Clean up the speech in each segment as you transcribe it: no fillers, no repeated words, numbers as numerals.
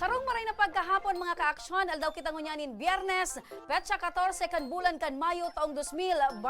Sarong maray na pagkahapon mga kaaksyon, aldaw kita ngunyanin Biyernes, petsa 14 kan bulan kan Mayo taong 2021.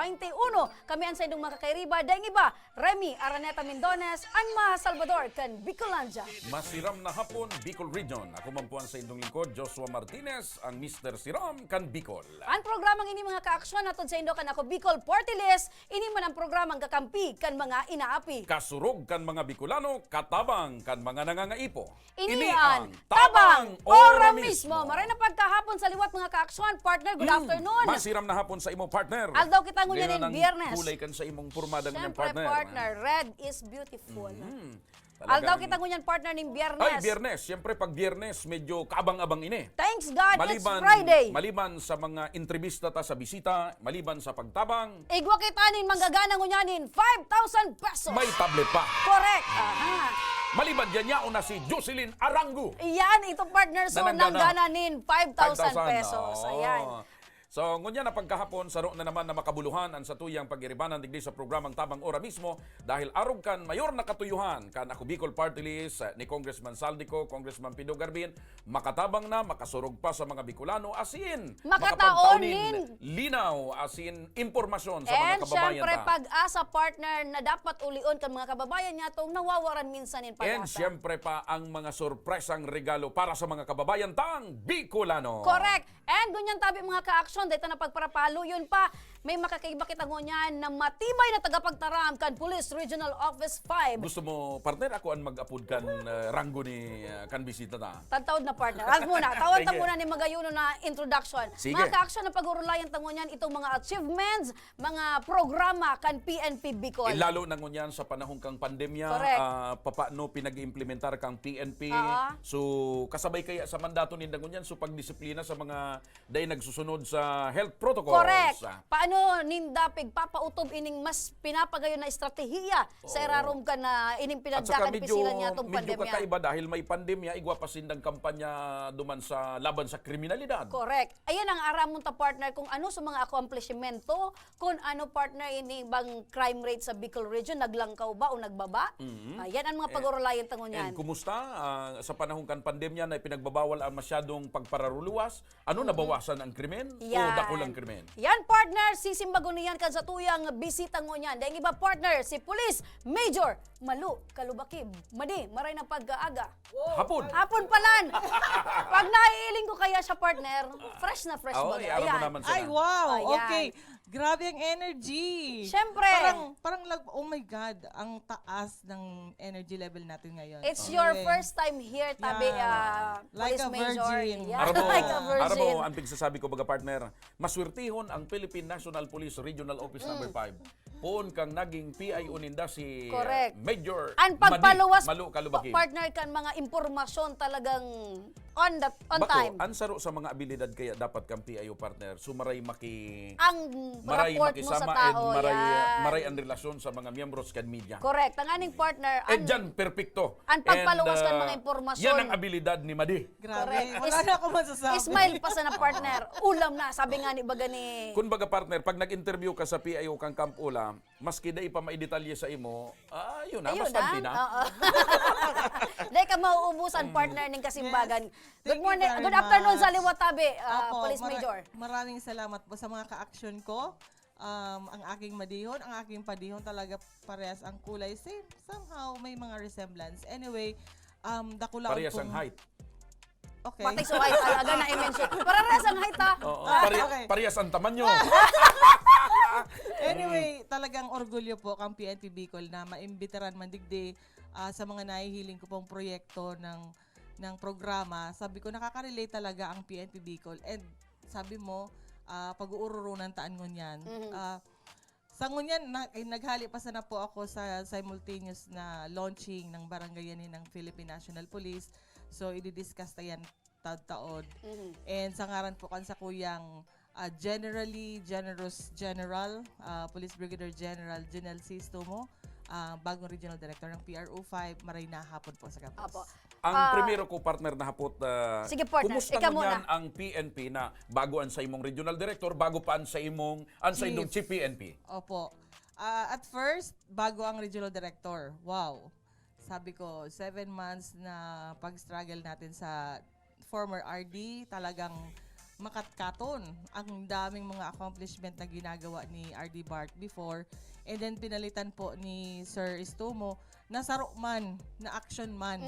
Kami ang sa indong makakairiba, daing iba, Remy Araneta Mendones, Anma Salvador kan Bicolandia. Masiram na hapon, Bicol Region. Ako mampuan sa indong lingkod, Joshua Martinez, ang Mr. Siram kan Bicol. Ang programang ini mga kaaksyon atod sa indo kan ako Bicol Party List, ini man ang programang kakampi kan mga inaapi. Kasurog kan mga Bicolano, katabang kan mga nangangaipo. Ini ang Tabang Ora Mismo. Maray na pagkahapon sa liwat mga kaaksyon, partner, good afternoon. Masiram na hapon sa imong partner. Aldaw kita ngunyanin Biyernes. Kulay kan sa imong pormadang niyang Siyempre, partner. partner, red is beautiful. Talagang- Aldaw kita ngunyan partner ng Biyernes. Ay, Biyernes. Siyempre, pag Biyernes, medyo kaabang-abang ini. Thanks God, it's Friday. Maliban sa mga entrevista ta sa bisita, maliban sa pagtabang, Igwa kita nin manggagana ngunyanin 5,000 pesos. may tablet pa. Correct. Aha. Maliban dyan niya una si Jocelyn Arango. Iyan, ito partner, so Nananggana. nanggana nin 5,000 pesos. Oo. Ayan. So, ngunya na pagkahapon, saro na naman na makabuluhan ang sa tuyang pag-iribanan digdi sa programang Tabang Ora Mismo dahil arog kan mayor na katuyuhan kan ako Bicol Party List ni Congressman Saldico, Congressman Pido Garbin, makatabang na, makasurog pa sa mga Bicolano, asin, Makataonin. linaw, asin, impormasyon sa And mga kababayan syempre, ta. pag-asa partner na dapat ulion kan mga kababayan niya itong nawawaran minsan in And pag-asa. syempre pa ang mga sorpresang regalo para sa mga kababayan tang Bicolano. Correct. And ganyan tabi mga ka-aksyon, dahil na pagparapalo, yun pa, may makakaiba kita ngunyan na matibay na tagapagtaram kan Police Regional Office 5. Gusto mo, partner, ako ang mag-upod kan ranggo ni kan bisita na. Tantawad na partner. As muna, tawad ta Sige. muna ni Magayuno na introduction. Sige. Mga ka-aksyon na pag-urulayan tangunyan itong mga achievements, mga programa kan PNP Bicol. Lalo na ngunyan sa panahon kang pandemya, Correct. papaano pinag-implementar kang PNP. So, kasabay kaya sa mandato ni ngunyan, so pagdisiplina sa mga day nagsusunod sa health protocols. Correct. Paano ninda pagpapautob ining mas pinapagayon na estratehiya sa irarom ka na ining At saka pinagdakan medyo, pisilan niya itong medyo pandemya. kakaiba dahil may pandemya, igwa pa sindang kampanya duman sa laban sa kriminalidad. Correct. Ayan ang aramon ta partner kung ano sa mga accomplishmento, kung ano partner ini bang crime rate sa Bicol Region, naglangkaw ba o nagbaba? Ayan ang mga pag-urulayan tangon yan. And kumusta sa panahon kan pandemya na pinagbabawal ang masyadong pagpararuluwas? Ano nabawasan ang krimen o dako lang krimen? Yan partner, sisimbago niyan kan sa tuyang bisita ngo niyan. Dahil iba partner, si Police Major Malu Kalubakib. Madi, maray na pag-aaga. Hapon. Hapon palan. Pag naiiling ko kaya siya partner, fresh na fresh Oo, baga. alam mo Ayan. naman sila. Ay, wow! Ayan. Okay. Grabe ang energy. Syempre. Oh my God, ang taas ng energy level natin ngayon. It's your Okay. first time here, tabi Like Police a Major. virgin. Yeah, Aramo, like a virgin. aramo, ang pigsasabi ko baga partner, maswertihon ang Philippine National Police Regional Office number 5. Poon kang naging PIO ninda si Correct. Major Ang pagpaluwas, Malu Kalubaki. partner kan mga impormasyon talagang on Bako, time. ansaro sa mga abilidad kaya dapat kang PIO partner. So maray Ang maray report mo sa makisama tao, and maray, yan. maray ang relasyon sa mga miyembros kan media. Correct. Ang aning partner, And dyan, perfecto. ang pagpaluwas And, kan mga impormasyon. Yan ang abilidad ni Madi. Grabe. Correct. Wala na ako masasabi. Smile pa sa na partner. Ulam na, sabi nga ni baga ni... Kung baga partner, pag nag-interview ka sa PIO kang Camp Ula, maski da ipa maidetalye sa imo, yun na, Ayun bastante na. Oo. Dahil ka mauubusan partner ng kasimbagan. Thank Good you morning, very good afternoon much. sa Liwatabi, Apo, Police Major. Maraming salamat po sa mga ka-action ko. Ang aking madihon, ang aking padihon talaga parehas ang kulay. Same, somehow may mga resemblance. Anyway, dakulaon Parehas ang height. Okay. Patay sa white, alaga na i-mention. Para res ang height ha. Oo, Okay. parehas ang tamanyo. Anyway, talagang orgulyo po kang PNP Bicol na maimbitaran man digdi sa mga nahihiling ko pong proyekto ng programa. Sabi ko, nakaka-relate talaga ang PNP Bicol. And sabi mo, pag-uururunan taan ngunyan. Sa ngunyan, naghali pa sana po ako sa simultaneous na launching ng barangayanin ng Philippine National Police. So, i-discuss tayan taon. And sa ngaran po kan sa kuyang generally generous general, Police Brigadier General Janel Sistomo, bagong regional director ng PRO 5, maray na hapon po sa campus. Apo. Ang primero ko partner na hapot, Sige, partner. kumusta Ikaw mo muna. yan ang PNP na bago ang sa imong regional director, bago pa ang sa imong chief PNP? Opo. At first, bago ang regional director, wow. Sabi ko, 7 months na pag-struggle natin sa former RD, talagang makatkaton ang daming mga accomplishment na ginagawa ni RD Bart before. And then pinalitan po ni Sir Estomo na saro man, na action man.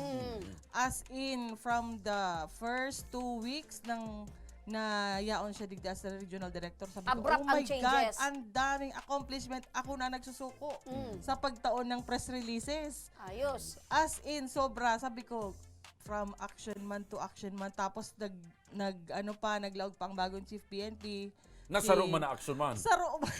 As in, from the first 2 weeks ng na yaon siya digda sa regional director, sabi ko, Abrupt oh my ang God, changes. ang daming accomplishment. Ako na nagsusuko sa pagtaon ng press releases. Ayos. As in, sobra. Sabi ko, from action man to action man. Tapos naglaog pa ang bagong chief PNP. Nasaro man na action man. Saro man.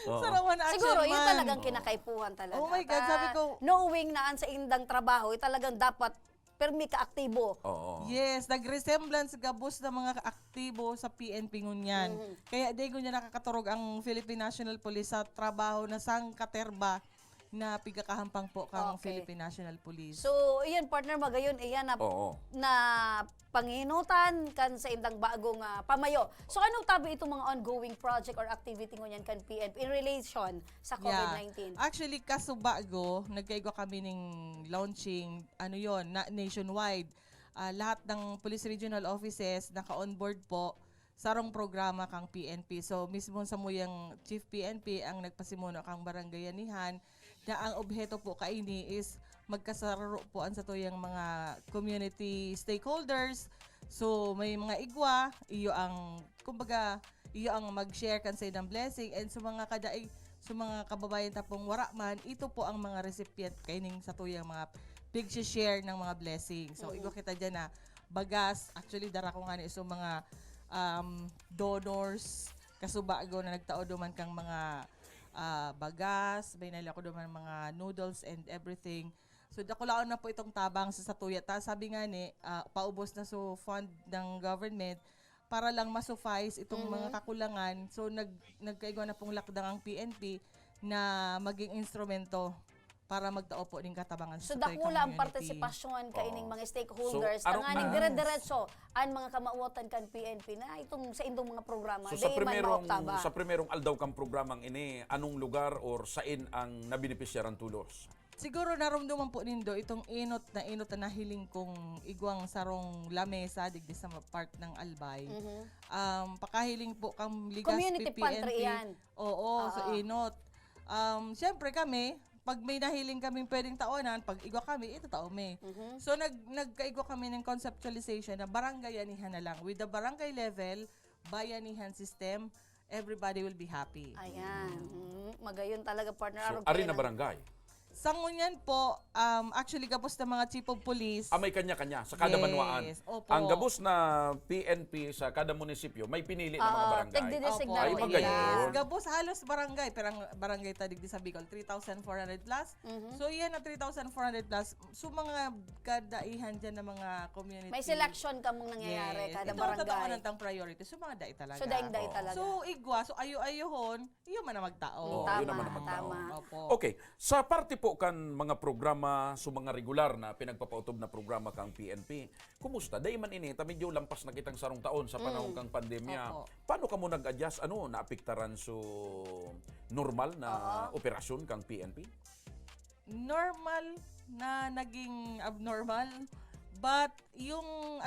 Oo. Saro man na action Siguro, man. yun talagang kinakaipuhan talaga. Oh my God, sabi ko- Knowing na sa indang trabaho, talagang dapat permi ka-aktibo. Oo. Yes, nag-resemblance gabos na mga aktibo sa PNP ngunyan. Kaya di ko niya nakakaturog ang Philippine National Police sa trabaho na sang katerba na pigakahampang po kang Okay. Philippine National Police. So, iyan, partner, magayon, iyan na, Oo. na panginutan kan sa indang bagong pamayo. So, anong tabi itong mga ongoing project or activity ngunyan kan PNP in relation sa COVID-19? Actually, kasubago, nagkaigo kami ng launching, nationwide. Lahat ng police regional offices naka-onboard po sarong programa kang PNP. So, mismo sa muyang Chief PNP ang nagpasimuno kang barangayanihan na ang objeto po kaini is magkasaro po ang sa tuyang mga community stakeholders. So, may mga igwa, iyo ang mag-share kan sa ng blessing, and sa mga kadaig, sa mga kababayan tapong wara man, ito po ang mga recipient kaining sa tuyang mga big share ng mga blessing. So, igwa kita dyan na bagas, actually dara ko nga ni so mga donors, kasubago na nagtao duman kang mga bagas, may nila ko duman mga noodles and everything. So dakulaon na po itong tabang sa Satuya. Ta sabi nga ni paubos na so fund ng government para lang ma-suffice itong mga kakulangan. So nagkaigwa na pong lakdang ang PNP na maging instrumento para magtao po ning katabangan So, sa tuyang dakula ang community. partisipasyon ka ining mga So, stakeholders. araw Tanganing na. dire-diretso ang mga kamauotan kan PNP na itong sa indong mga programa. So sa Di man primerong maoktaba. sa primerong aldaw kang programang ini, anong lugar or sain ang nabenepisyaran tulos? Siguro naramdaman po nindo itong inot na nahiling kong igwang sarong lamesa digdi sa part ng Albay. Pakahiling po kang ligas Community PNP. pantry yan. Oo, so inot. Siyempre kami, pag may nahiling kaming pwedeng taonan, pag igwa kami, ito tao may. So nagkaigwa kami ng conceptualization na barangayanihan na lang. With the barangay level, bayanihan system, everybody will be happy. Ayan. Magayon talaga, partner. So Araw ari kayo na barangay. Sa ngunyan po, actually gabos na mga chief of police. May kanya-kanya sa kada Yes, banwaan. opo. Ang gabos na PNP sa kada munisipyo, may pinili na mga barangay. tigdi-designate Ay, Opo, magayon. yes. Gabos halos barangay, pero ang barangay tadig di sa Bicol, 3,400 plus. So yan na 3,400 plus. So mga kadaihan dyan na mga community. May selection ka mong nangyayari kada Ito ang barangay. tataunan tang priority. So mga dai talaga. So, daing-day talaga. So igwa, so ayo-ayohon, iyo man na magtao. Oo, yun Tama, naman ang magtao. tama. Opo. Okay, sa parte po kan mga programa, so mga regular na pinagpapautob na programa kang PNP, kumusta? Dahil man ini, medyo lampas na kitang sarong taon sa panahon kang pandemya. Opo. Paano ka mo nag-adjust? Naapektaran so normal na operasyon kang PNP? Normal na naging abnormal. But yung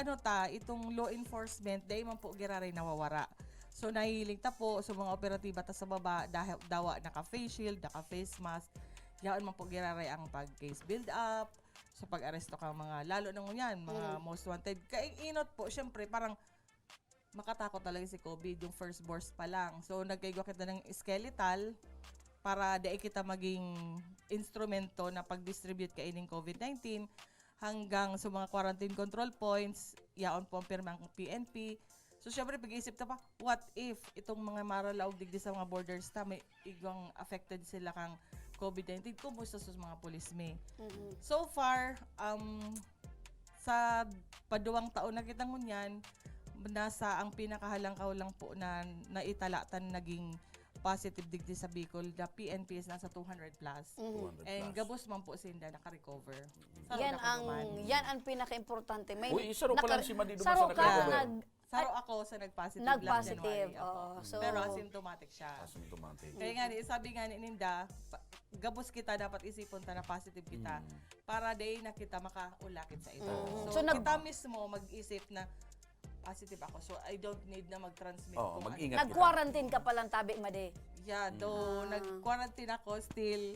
itong law enforcement, dahil man po giraray nawawara. So nahihiling ta po sa mga operatiba ta sa baba, dahil dawa naka-face shield, naka-face mask. Yaon man po giraray ang pag-case build up, sa pag-aresto ka mga lalo nang yan, mga most wanted. Kainot po, syempre parang makatakot talaga si COVID yung first burst pa lang. So nagkaigwa kita ng skeletal para dai kita maging instrumento na pag-distribute kaining COVID-19 hanggang sa mga quarantine control points, yaon po ang pirma ng PNP. So syempre pag-iisip ta pa, what if itong mga maralaog digdi sa mga borders ta may igwang affected sila kang COVID-19, kumusta sa mga policemen? So far, sa paduwang taon na kitang ngunyan, nasa ang pinakahalangkaw lang po na naitalatan naging positive digdi sa Bicol, the PNP is nasa 200 plus. 200 And plus. gabos man po sinda naka-recover. Yan ang pinaka-importante. May Uy, saro pa lang si Madi Dumas saro sa ka nag-recover. Saro ako sa nag-positive lang Nag-positive. January. Oo. So, Pero asymptomatic siya. Asymptomatic. Kaya nga, sabi nga ni Ninda, gabos kita dapat isipon ta na positive kita para day na kita makaulakit sa ito. So, So, kita mismo mag-isip na positive ako. So, I don't need na mag-transmit. Oo, kung mag-ingat kita. nag-quarantine ka palang tabi, Made. Yeah, though nag-quarantine ako, still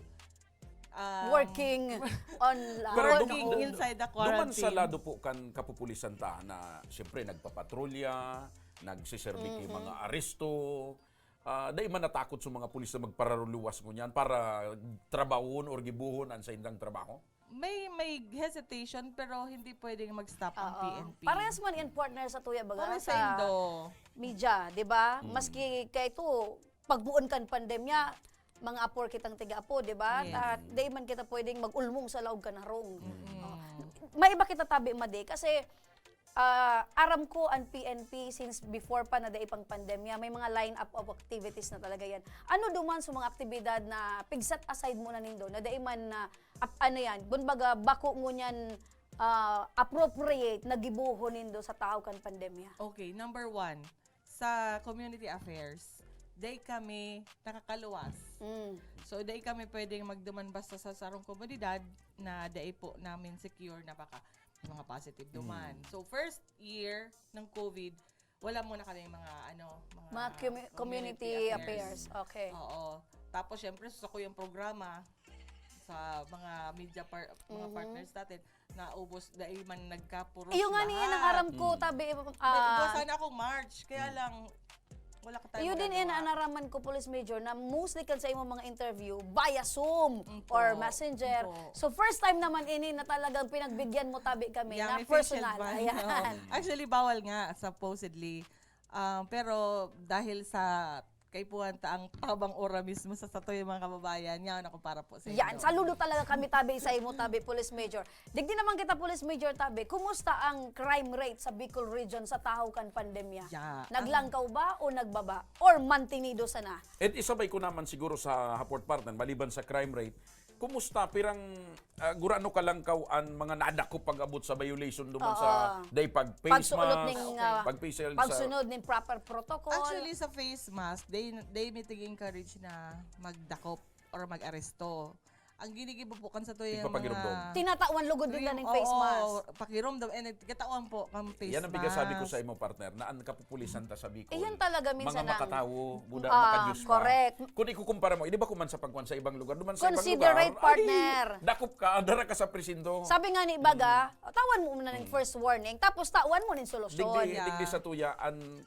Working on Pero working inside the Duman quarantine. sa lado po kan kapupulisan ta na siyempre nagpapatrolya, nagsiserbi kay mga aresto, dahil man natakot sa mga pulis na magpararuluwas mo niyan para trabahon or gibuhon ang sa indang trabaho? May hesitation pero hindi pwedeng mag-stop ang PNP. Parehas man in partner sa tuya baga Para sa sa Indo. media, di ba? Maski kay ito, pagbuon kan pandemya, mga apor kitang tiga-apo, di ba? Yes. At di man kita pwedeng mag-ulmong sa laog kanarong. May iba kita tabi, Made, kasi aram ko ang PNP since before pa na dai pang pandemya, may mga line-up of activities na talaga yan. Ano duman sa mga aktibidad na pigset aside muna nindo, na dai man na, ano yan, bunbaga bako mo niyan appropriate na gibuho nindo sa tao kan pandemya? Okay, number 1, sa community affairs, day kami nakakaluwas. So, day kami pwedeng magduman basta sa sarong komunidad na day po namin secure na baka mga positive duman. So, first year ng COVID, wala muna kami Mga community affairs. Okay. Oo. Tapos, syempre, sa ko yung programa sa mga media mga partners natin, naubos dahil man nagkapuros Iyo nga niya ang aram ko, tabi, sana ako March, kaya lang, wala ka tayo iyo din magagawa. inanaraman ko, Police Major, na mostly kan sa imong mga interview via Zoom or Messenger. Opo. So first time naman ini na talagang pinagbigyan mo tabi kami na May facial personal. ban. Ayan. Oo. Actually, bawal nga, supposedly. Pero dahil sa kay Puwanta ang tabang ora mismo sa satoy mga kababayan, yan ako para po sa inyo. Yan, saludo talaga kami tabi sa imo tabi, Police Major. Digdi naman kita, Police Major tabi, kumusta ang crime rate sa Bicol Region sa tahaw kan pandemya? Yeah. Naglangkaw ba o nagbaba? Or mantinido sana? At isabay ko naman siguro sa Haport Partner, maliban sa crime rate, kumusta pirang gurano kalangkaw ang mga nadako pag-abot sa violation duman sa day pag-face Pagsuot mask, ning, pag-facial sa... Pagsunod ng proper protocol. Actually, sa face mask, they meeting encourage na magdakop or mag-aresto. Ang ginigibubukan sa to yung Ipapagirumdom. Tinatawan lugod din ng face mask. Pakirumdom. And katawan po ang face Yan ang mask. bigas sabi ko sa imo partner, na ang kapupulisan ta sa Bicol. Yan talaga minsan mga ang- makatawo, buda, makadiyos pa. correct. Kung ikukumpara mo, hindi ba kuman sa pagkuhan sa ibang lugar? Duman sa Considerate ibang lugar, partner. Ay, dakop ka, dara ka sa presinto. Sabi nga ni Baga, tawan mo muna ng first warning, tapos tawan mo ng solusyon. Digdi sa tuya,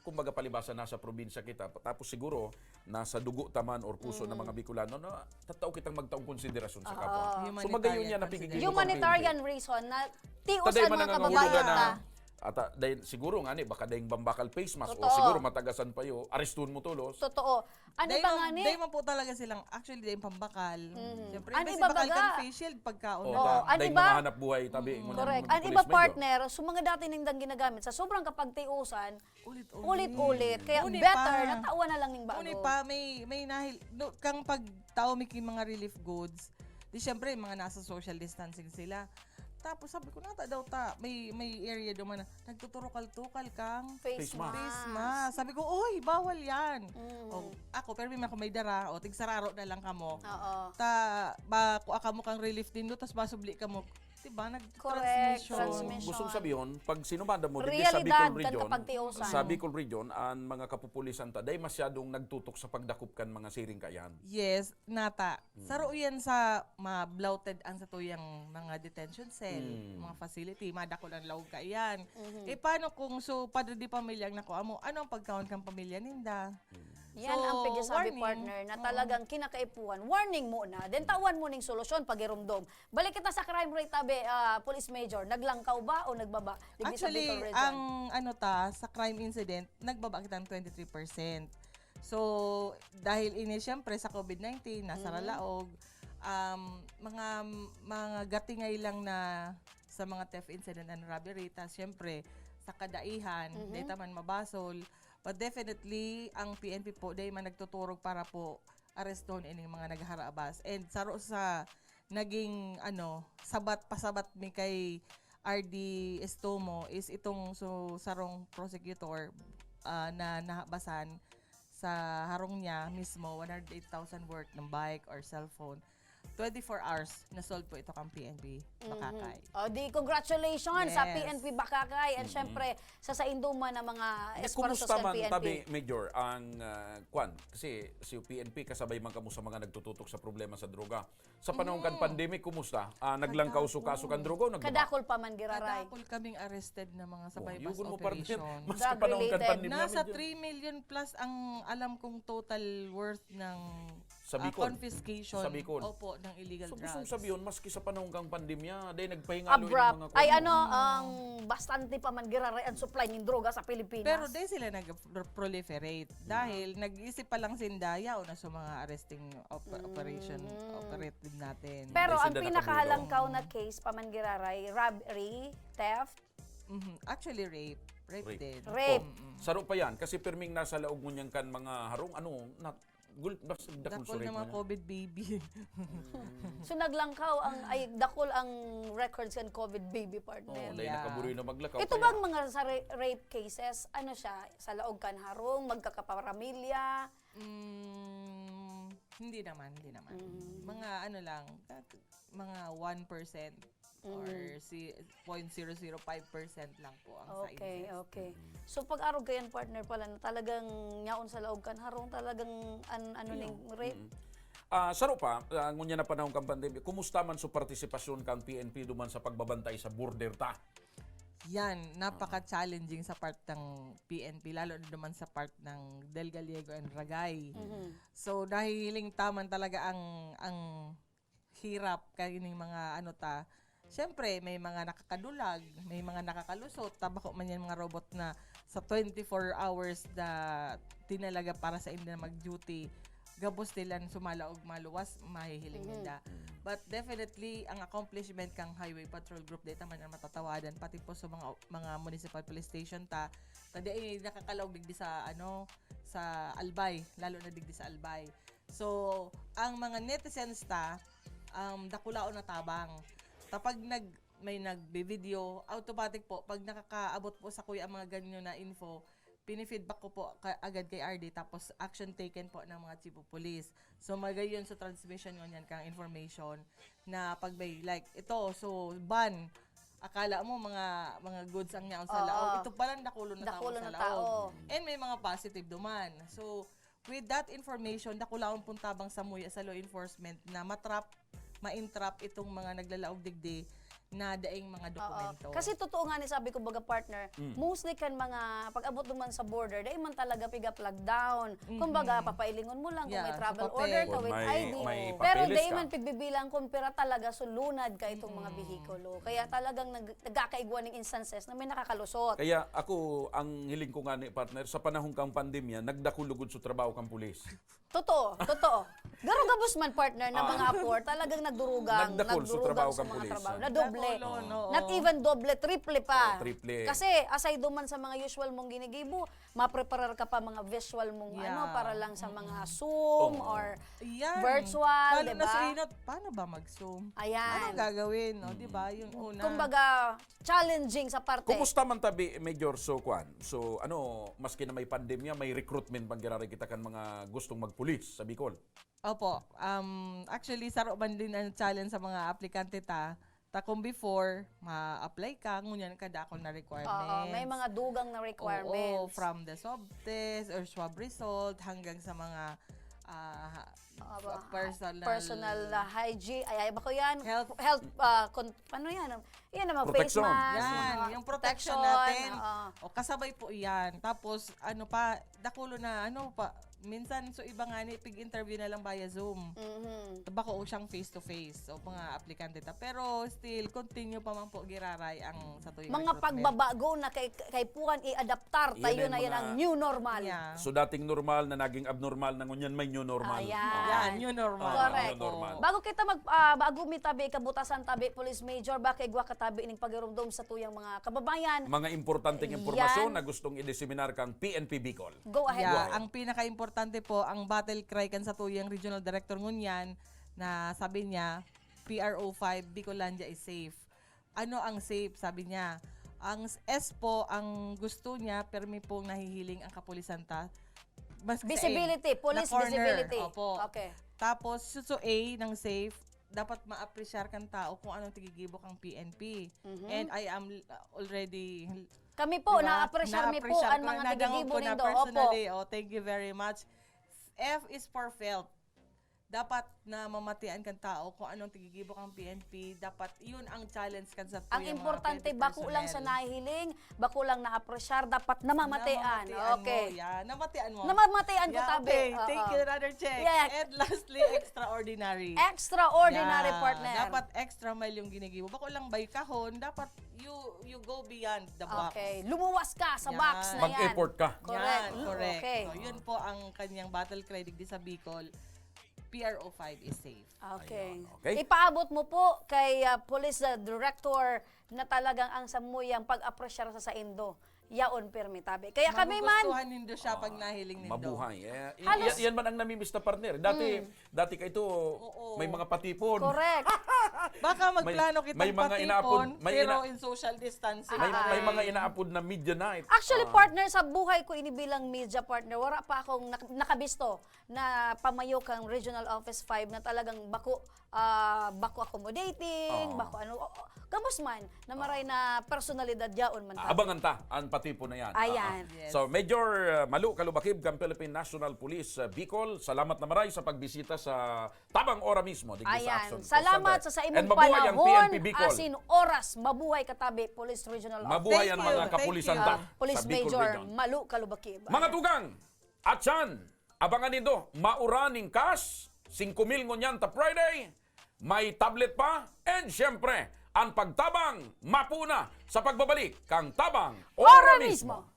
kumbaga palibasa nasa probinsya kita. Tapos siguro, nasa dugo taman or puso ng mga Bicolano, na tatao kitang magtaong konsiderasyon sa kapwa. So magayon niya napigigil. Humanitarian reason na Taday tiusan man mga nangangahulugan kababayan na ta. at dahil siguro nga ni baka dahil bambakal face mask o Totoo. siguro matagasan pa yo arestun mo tulos. Totoo. Ano ba nga ni? Day man po talaga silang, actually, day pambakal. Siyempre, Ano imbes iba bakal baga? kan face shield pagkaon. O Oo, ano dahil ba? mga hanap buhay tabi mo ng Correct. mga Ang police iba major. partner, so mga dati nindang ginagamit sa sobrang kapagtiusan, ulit-ulit. Kaya Uni better, pa. natawa na lang ng bago. Uni pa, may nahil, kang pagtao may mga relief goods, di syempre, mga nasa social distancing sila. Tapos sabi ko, nata daw may area doon na nagtuturokal-tukal kang Face mask. face mask. Sabi ko, oy, bawal yan. Mm. O, ako, pero may dara, o tigsararo na lang kamo. Oo. Kuha mo kang relief din doon, tapos masubli ka mo. Diba, Correct. nag-transmission. Transmission. Gustong sabihin, pag sinumanda mo digdi Realidad sa Bicol kan region, kapagtiusan. sa Bicol region, ang mga kapupulisan ta, dahil masyadong nagtutok sa pagdakop kan mga siring kayan. Yes, nata. Saro yan sa ma-bloated ang sa tuyang mga detention cell, mga facility, madako lang lawag ka yan. Eh paano kung padre di pamilyang nako amo, ano ang pagkaon kang pamilya ninda? Yan So, ang pigyasabi warning. partner na talagang kinakaipuan. Warning muna, then tawan mo ning solusyon pag irumdom. Balik kita sa crime rate tabi, Police Major. Naglangkaw ba o nagbaba? Digdi sa Actually, Bicol Region. ang sa crime incident, nagbaba kita ng 23%. So, dahil ini syempre sa COVID-19, nasa Ralaog, mga gatingay lang na sa mga theft incident and robbery, syempre, sa kadaihan, data man mabasol. But definitely, ang PNP po, dahil man nagtuturog para po areston ining mga nagharabas. And saro sa naging, sabat mi kay RD Estomo is itong sarong prosecutor na nabasan sa harong niya mismo 108,000 worth ng bike or cellphone. 24 hours na sold po ito kang PNP Bakakay. O di congratulations sa Yes. PNP Bakakay and syempre sa induman ng mga esforsos Kumusta ng man PNP. tabi, Major, ang kwan? Kasi si PNP kasabay man kamo sa mga nagtututok sa problema sa droga. Sa panahon kan pandemic, kumusta? Naglangkaw su kaso kan droga o nagbaba? Kadakol pa man giraray. Kadakol kaming arrested na mga sa bypass yugon mo, partner. operation. Mas sa panahon kan Drug-related. pandemya. Nasa medyo- 3 million plus ang alam kong total worth ng Sa Bicol. confiscation. Sa Bicol. Opo, ng illegal So drugs. gustong sabihin, maski sa panahon kang pandemya, day nagpahingalo yung Abrupt. mga Ay kwan. ano, ang bastante pa man giraray ang supply ng droga sa Pilipinas. Pero di sila nag-proliferate dahil nag-isip pa lang sindaya o na sa mga arresting operation operative natin. Pero Hindi ang sila pinakahalangkaw na case pa man giraray, robbery, theft, Actually rape din. rape. Saro pa yan, kasi pirming nasa laog mo niyan kan mga harong, dakol Dakol na mga COVID baby. So naglangkaw dakol ang records kan COVID baby partner. Day Yeah. nakaburoy na maglakaw. Ito kaya- bang mga sa rape cases, ano siya, sa laog kan harong, magkakaparamilya? Hindi naman. Mga ano lang, mga 1% or 0.005% lang po ang sa Okay, incest. okay. So pag arog kayan partner pala na talagang nyaon sa laog kan harong, talagang ano ning rape? Saro pa, ngunya na panahon kang pandemya, kumusta man sa partisipasyon kang PNP duman sa pagbabantay sa border ta? Yan, napaka-challenging sa part ng PNP, lalo na naman sa part ng Del Gallego and Ragay. So, dahil taman talaga ang hirap kaning mga syempre, may mga nakakadulag, may mga nakakalusot, tabako man yan mga robot na sa 24 hours na tinalaga para sa hindi na mag-duty, gabos nila sumalaog maluwas, mahihiling nila. But definitely, ang accomplishment kang Highway Patrol Group, dito man ang matatawadan, pati po sa mga municipal police station tadi nakakalaog digdi sa sa Albay, lalo na digdi sa Albay. So, ang mga netizens dakulao na tabang. Kapag may nagbe-video, automatic po, pag nakakaabot po sa kuya ang mga ganyo na info, pinifeedback ko po agad kay RD, tapos action taken po ng mga chief of police. So, magayon sa transmission nyo yan kang information na pag may ito, so ban, akala mo mga goods ang nyaon sa laog. Ito palang dakulo na tao sa laog. And may mga positive duman. So, with that information, dakulaon pong tabang sa muya sa law enforcement na ma-entrap itong mga naglalaog digdi na daing mga dokumento. Kasi totoo nga ni sabi ko baga partner, mostly kan mga pag-abot naman sa border, dahil man talaga piga-plug down. Kumbaga, papailingon mo lang kung may Yeah, travel sa papel. order ka Kung with may- ID. may Pero papeles dahil ka. man pigbibilang kung pera talaga sulunad ka itong mga bihikulo. Kaya talagang nagkakaigwan ng instances na may nakakalusot. Kaya ako, ang hiling ko nga ni partner, sa panahon kang pandemya, nagdakulugod sa trabaho kang pulis. Totoo. Garugabos man partner na mga apor, talagang nagdurugang Nagdakol sa trabaho sa kang mga pulis, trabaho. ah. Na doble. Dakulo, no, Not even doble, triple pa. Triple. Kasi aside duman sa mga usual mong ginigibo, mapreparar ka pa mga visual mong Yeah. para lang sa mga Zoom or Yan. virtual, Lalo diba? na sa inot, paano ba mag-zoom? Ayan. Anong gagawin, no? Diba? Yung una. Kumbaga, challenging sa parte. Kumusta man tabi, Major Kwan? So, maski na may pandemya, may recruitment bang giraray kita kan mga gustong magpulis sa Bicol? Opo. Actually, saro man din ang challenge sa mga aplikante kung before, ma-apply ka, ngunyan ka dakol na requirements. May mga dugang na requirements. Oo, from the swab test or swab result hanggang sa mga personal hygiene. Ay ba ko yan? Health. Paano yan? Yan naman, face Protection. mask. Yan, yung protection natin. O kasabay po yan. Tapos, dakulo na, minsan, so iba nga ni, pig-interview na lang via Zoom. Bako o siyang face-to-face o mga aplikante Pero still, continue pa man po giraray ang sa tuyong Mga pagbabago na kay puan i-adaptar. Yan Tayo ay na yan mga- ang new normal. Yeah. So, dating normal na naging abnormal na ngunyan may new normal. Ayan. Yan, new normal. Correct. New normal. Bago kita bago mi tabi kabutasan tabi Police Major ba kay gwa katabi ning pagirumdum sa tuyang mga kababayan. Mga importanteng impormasyon Yan. na gustong i-diseminar kang PNP Bicol. Go ahead. Yeah, ang pinaka-importante po, ang battle cry kan sa tuyang Regional Director ngunyan na sabi niya, PRO5, Bicolandia is safe. ano ang safe, sabi niya. Ang S po, ang gusto niya, permi pong nahihiling ang kapulisan mas sa A, Visibility, police na corner. visibility. Opo. Okay. Tapos, suso A ng safe, dapat ma-appreciate kang tao kung anong tigigibok ang PNP. And I am already... Kami po, diba? na-appreciate mi po Na-appreciate ang ko, mga nadangog tigigibo ko na nindo. Opo. personally. Oh, thank you very much. F is for felt. Dapat na mamatian kang tao kung anong tigigibok ang PNP. Dapat yun ang challenge kan sa Ang importante, bako lang sa nahihiling, bako lang na-appreciate, dapat namamatean. Okay. Namatian mo. Namamatean ko Yeah, tabi. okay. Oo. Thank you, another check. Yeah. And lastly, extraordinary. Extraordinary Yeah. partner. Dapat extra mile yung ginigibo. Bako lang by kahon, dapat you go beyond the box. Okay. Lumuwas ka sa Yan. box na yan. Mag-effort ka. Correct. Yan, correct. Okay. So, yun po ang kanyang battle cry digdi sa Bicol. PRO5 is safe. Okay. Ayun, okay. Ipaabot mo po kay Police Director na talagang ang samuyang pag-apresyar sa Indo. Yaon permi tabi. Kaya kami man, Magugustuhan nindo siya pag nahiling nindo. Mabuhay. Halos- Yan man ang namimiss na partner. Dati ka ito, may mga patipon. correct. Baka magplano kitang may mga patipon, inaapod- may pero in social distancing. May mga inaapod na media night. Actually, partner, sa buhay ko ini bilang media partner, wala pa akong nakabisto na pamayo kang Regional Office 5 na talagang bako accommodating, bako ano, gamos man, na maray na personalidad yaon man. Abangan ta ang patipon na yan. Ayan. Yes. So, Major Malu Kalubakib, ng Philippine National Police Bicol, salamat na maray sa pagbisita sa tabang ora mismo. digdi sa Ayan. action. Salamat So, sa and imong mabuhay ang panahon, PNP Bicol. asin oras, mabuhay katabi, Police Regional Office. Mabuhay ang Thank mga you. kapulisan Thank ta you. Police sa Bicol Major Region. Malu Kalubakib. Mga tugang, at yan, abangan nindo, mauraning cash, 5,000 ngunyan ta Friday, may tablet pa, and syempre, ang pagtabang mapuna sa pagbabalik kang tabang Ora ora mismo. mismo.